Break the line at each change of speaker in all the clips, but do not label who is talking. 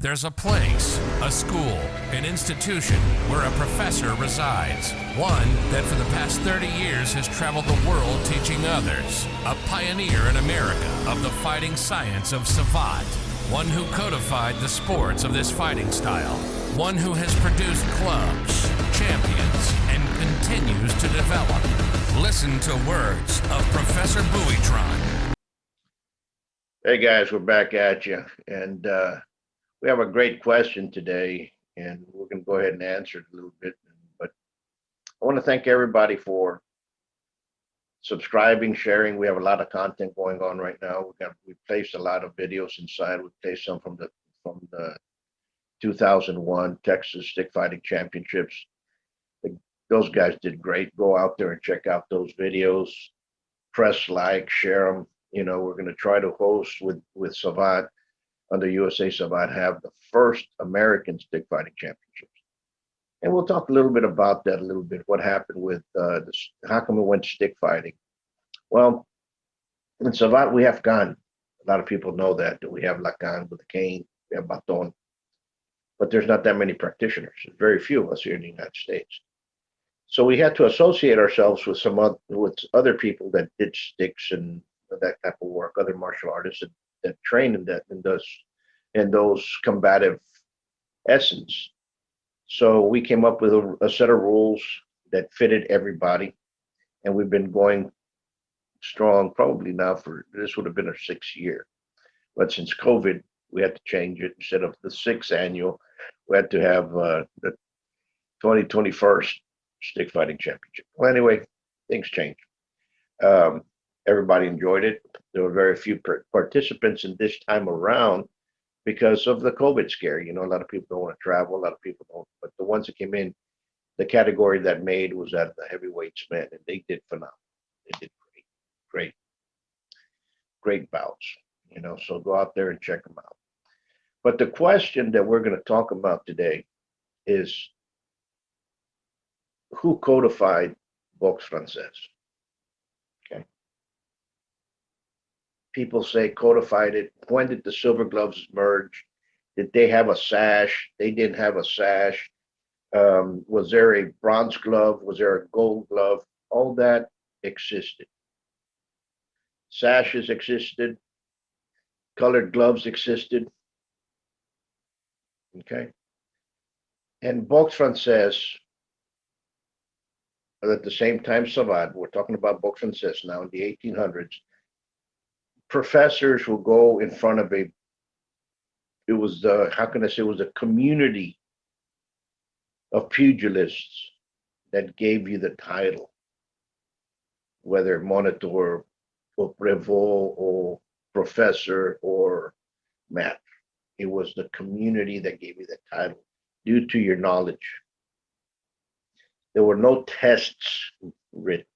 There's a place, a school, an institution where a professor resides. One that for the past 30 years has traveled the world teaching others. A pioneer in America of the fighting science of Savate. One who codified the sports of this fighting style. One who has produced clubs, champions, and continues to develop. Listen to words of Professor Buitron.
Hey guys, we're back at you, and we have a great question today, and we're going to go ahead and answer it a little bit. But I want to thank everybody for subscribing, sharing. We have a lot of content going on right now. We placed a lot of videos inside. We placed some from the 2001 Texas Stick Fighting Championships. Those guys did great. Go out there and check out those videos. Press like, share them. You know, we're going to try to host with Savate under USA Savate, have the first American stick fighting championships. And we'll talk a little bit about that a little bit, what happened with this, how come it went stick fighting? Well, in Savate, we have gun. A lot of people know that we have la gun with a cane, we have baton. But there's not that many practitioners. There's very few of us here in the United States. So we had to associate ourselves with with other people that did sticks and that type of work, other martial artists that train in those combative essence. So we came up with a set of rules that fitted everybody, and we've been going strong probably now for, this would have been our 6th year. But since COVID, we had to change it. Instead of the 6th annual, we had to have the 2021 Stick Fighting Championship. Well, anyway, things changed. Everybody enjoyed it. There were very few participants in this time around because of the COVID scare. You know, a lot of people don't want to travel, a lot of people don't, but the ones that came in, the category that made was at the heavyweights men, and they did phenomenal. They did great bouts, you know, so go out there and check them out. But the question that we're going to talk about today is who codified Boxe Française? Okay. People say codified it. When did the silver gloves merge? Did they have a sash? They didn't have a sash. Was there a bronze glove? Was there a gold glove? All that existed. Sashes existed. Colored gloves existed. Okay. And Boxe Française, at the same time Savate, we're talking about Boxe Française now in the 1800s, professors will go in front of it was a community of pugilists that gave you the title, whether monitor or brevet or professor or maître. It was the community that gave you the title due to your knowledge. There were no tests written.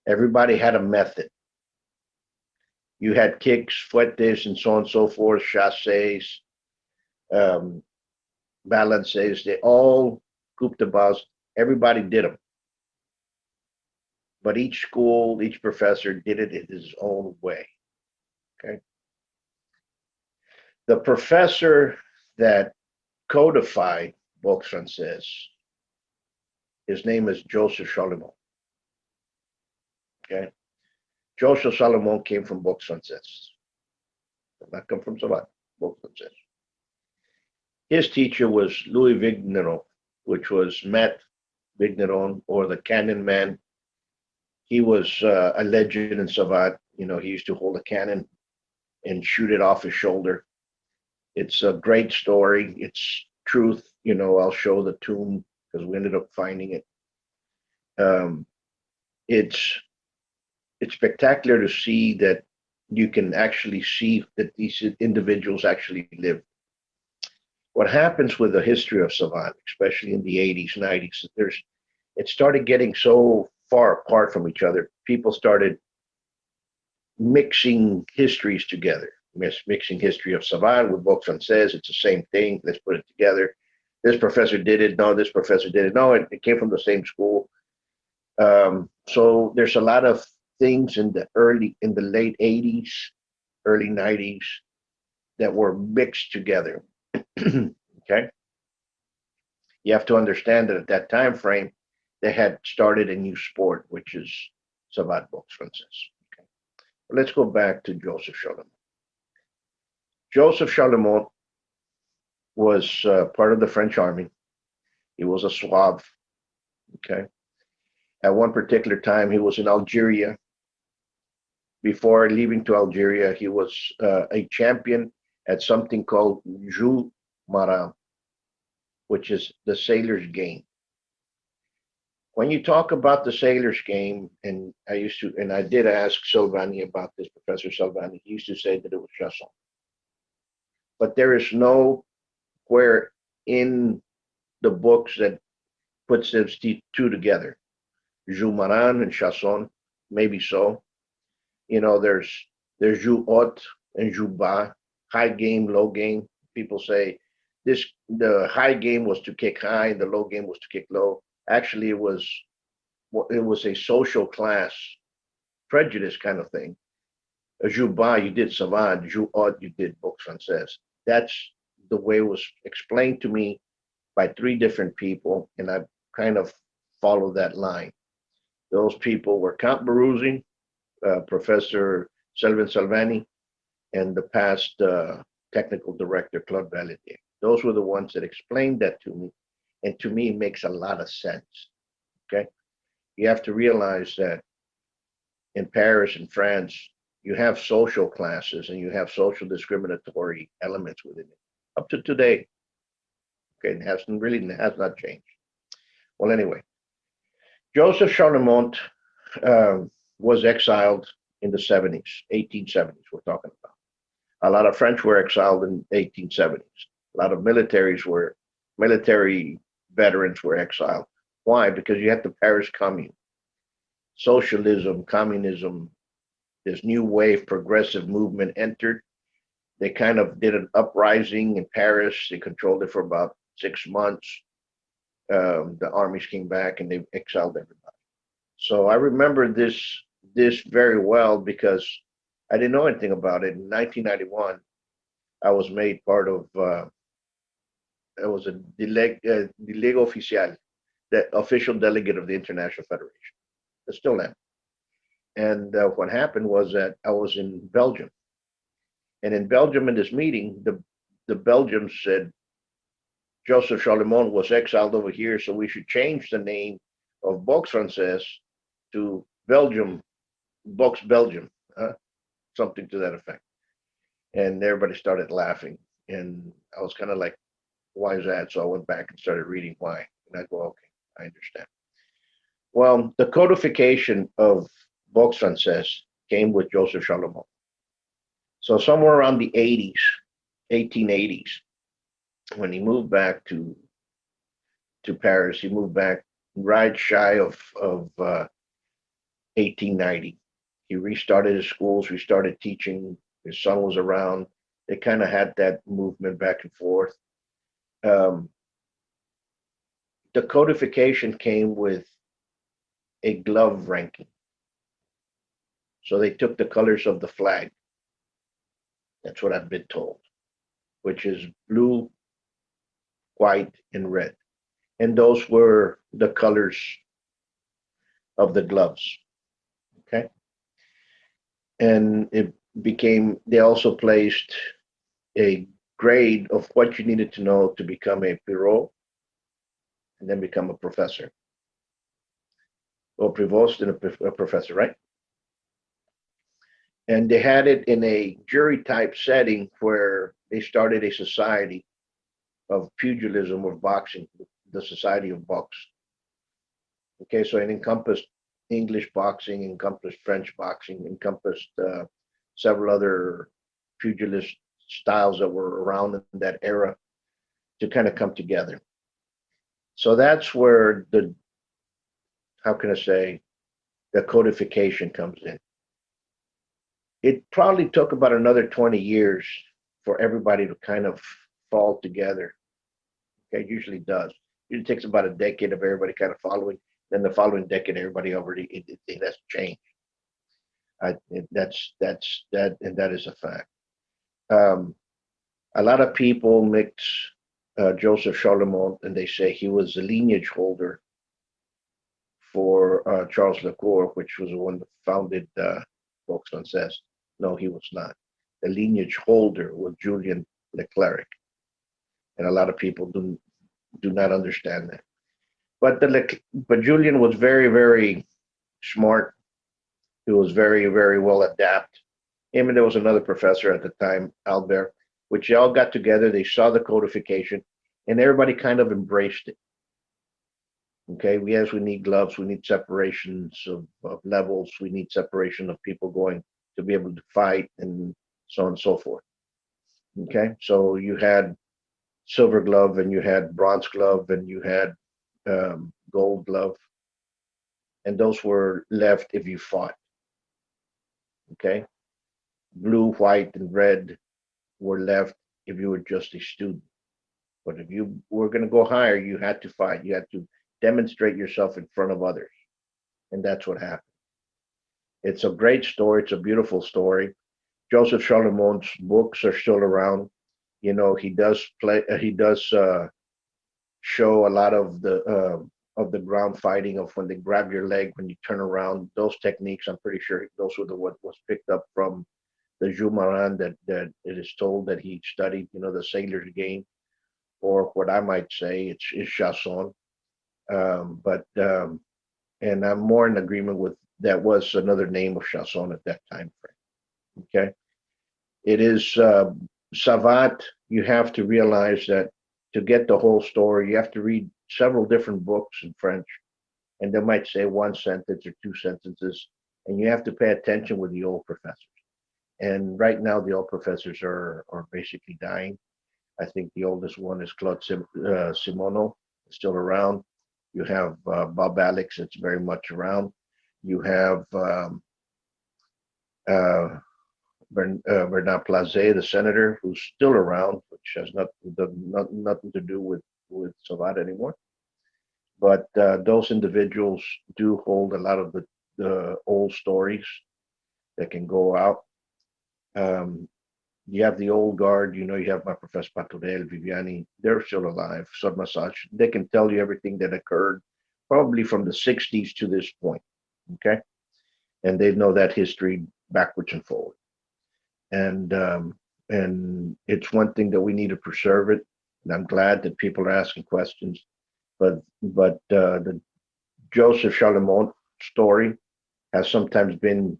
Everybody had a method. You had kicks, fuetes, and so on and so forth, chasses, balances. They all coup de base. Everybody did them. But each school, each professor did it in his own way. Okay. The professor that codified Boxe Française, his name is Joseph Salomon. Okay. Joseph Salomon came from Boxe Française. Did not come from Savate, Boxe Française. His teacher was Louis Vigneron, which was Maître Vigneron, or the cannon man. He was a legend in Savate. You know, he used to hold a cannon and shoot it off his shoulder. It's a great story. It's truth. You know, I'll show the tomb because we ended up finding it. It's spectacular to see that you can actually see that these individuals actually lived. What happens with the history of Savate, especially in the 80s, 90s, it started getting so far apart from each other. People started mixing histories together, mixing history of Savate with Boxe Française. It's the same thing. Let's put it together. This professor did it. No, this professor did it. No, it came from the same school. So there's a lot of things in the late 80s, early 90s that were mixed together. Okay. You have to understand that at that time frame, they had started a new sport, which is Savate.biz Française. Okay. Let's go back to Joseph Charlemagne. Joseph Charlemagne was part of the French army. He was a Slav. Okay. At one particular time, he was in Algeria. Before leaving to Algeria, he was a champion at something called Jeu Marin, which is the sailor's game. When you talk about the sailor's game, and I did ask Silvani about this, Professor Silvani, he used to say that it was Chasson. But there is nowhere in the books that puts those two together. Jeu Marin and Chasson, maybe so. You know, there's Jeu Haute and Jeu Bas, high game, low game. People say the high game was to kick high, and the low game was to kick low. Actually, it was a social class prejudice kind of thing. A Jeu Bas, you did Savate, Jeu Haute, you did Boxe Française. That's the way it was explained to me by three different people, and I kind of followed that line. Those people were Count Baruzzi, Professor Selvin Salvani, and the past technical director, Claude Valadier. Those were the ones that explained that to me. And to me, it makes a lot of sense. Okay. You have to realize that in Paris and France, you have social classes and you have social discriminatory elements within it up to today. Okay. It has not changed. Well, anyway, Joseph Charlemagne was exiled in the 70s, 1870s, we're talking about. A lot of French were exiled in 1870s. A lot of military veterans were exiled. Why? Because you had the Paris Commune. Socialism, communism, this new wave progressive movement entered. They kind of did an uprising in Paris. They controlled it for about 6 months. The armies came back and they exiled everybody. So I remember this very well because I didn't know anything about it. In 1991, I was made part of. I was a delegate official, the official delegate of the International Federation. I still am. And what happened was that I was in Belgium, and in Belgium in this meeting, the Belgians said Joseph Charlemagne was exiled over here, so we should change the name of Boxe Française to Boxe Belgium, something to that effect. And everybody started laughing. And I was kind of like, why is that? So I went back and started reading why. And I go, okay, I understand. Well, the codification of Boxe Française came with Joseph Charlemagne. So somewhere around the 80s, 1880s, when he moved back to Paris, he moved back right shy of 1890. He restarted his schools, restarted teaching. His son was around. They kind of had that movement back and forth. The codification came with a glove ranking. So they took the colors of the flag. That's what I've been told, which is blue, white, and red. And those were the colors of the gloves. Okay. And they also placed a grade of what you needed to know to become a Pirot and then become a professor. Or Prevost and a professor, right? And they had it in a jury type setting where they started a society of pugilism or boxing, the Society of Boxe. Okay, so it encompassed English boxing, encompassed French boxing, encompassed several other pugilist styles that were around in that era to kind of come together. So that's where the codification comes in. It probably took about another 20 years for everybody to kind of fall together. Okay, it usually does. It takes about a decade of everybody kind of following. Then the following decade, everybody already it has changed. That is a fact. A lot of people mix Joseph Charlemont, and they say he was the lineage holder for Charles Leclerc, which was the one that founded Boxe Française. No, he was not. The lineage holder was Julien Leclerc, and a lot of people do not understand that. But Julien was very, very smart. He was very, very well adapted. Him and there was another professor at the time, Albert, which they all got together. They saw the codification, and everybody kind of embraced it. Okay, yes, we need gloves. We need separations of levels. We need separation of people going to be able to fight, and so on and so forth. Okay, so you had silver glove, and you had bronze glove, and you had gold glove, and those were left if you fought. Okay, blue, white, and red were left if you were just a student. But if you were going to go higher, you had to fight. You had to demonstrate yourself in front of others, and that's what happened. It's a great story. It's a beautiful story. Joseph Charlemont's books are still around. You know, he does play. He does show a lot of the ground fighting of when they grab your leg when you turn around. Those techniques, I'm pretty sure those were the what was picked up from the Jumaran that it is told that he studied. You know, the sailor's game, or what I might say, it's Chasson. And I'm more in agreement with that was another name of Chasson at that time frame. Okay, it is Savate. You have to realize that to get the whole story, you have to read several different books in French, and they might say one sentence or two sentences, and you have to pay attention with the old professors. And right now, the old professors are basically dying. I think the oldest one is Claude Simoneau, still around. You have Bob Alex, that's very much around. You have Bernard Plaze, the senator, who's still around, which has nothing to do with Savate anymore. But those individuals do hold a lot of the old stories that can go out. You have the old guard, you know, you have my Professor Patorel, Viviani, they're still alive, Massage. They can tell you everything that occurred probably from the 60s to this point, okay? And they know that history backwards and forward. And it's one thing that we need to preserve it. And I'm glad that people are asking questions. But the Joseph Charlemont story has sometimes been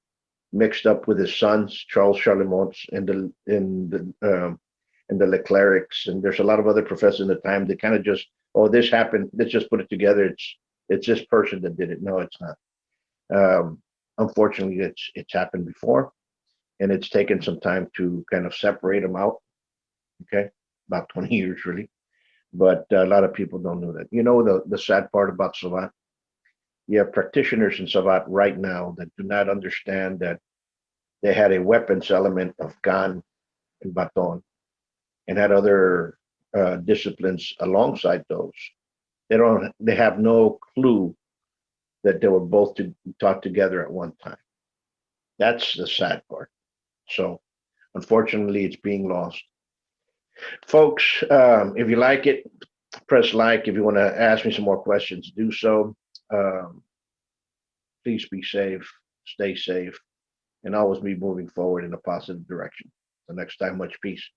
mixed up with his sons, Charles Charlemont's, and the Leclercs, and there's a lot of other professors in the time that kind of just, oh, this happened, let's just put it together. It's this person that did it. No, it's not. Unfortunately, it's happened before, and it's taken some time to kind of separate them out. Okay, about 20 years really, but a lot of people don't know that. You know, the sad part about Savate, you have practitioners in Savate right now that do not understand that they had a weapons element of Gan and Baton, and had other disciplines alongside those. They have no clue that they were both taught together at one time. That's the sad part. So unfortunately, it's being lost. Folks, if you like it, press like. If you want to ask me some more questions, do so. Please be safe, stay safe, and always be moving forward in a positive direction. Until next time, much peace.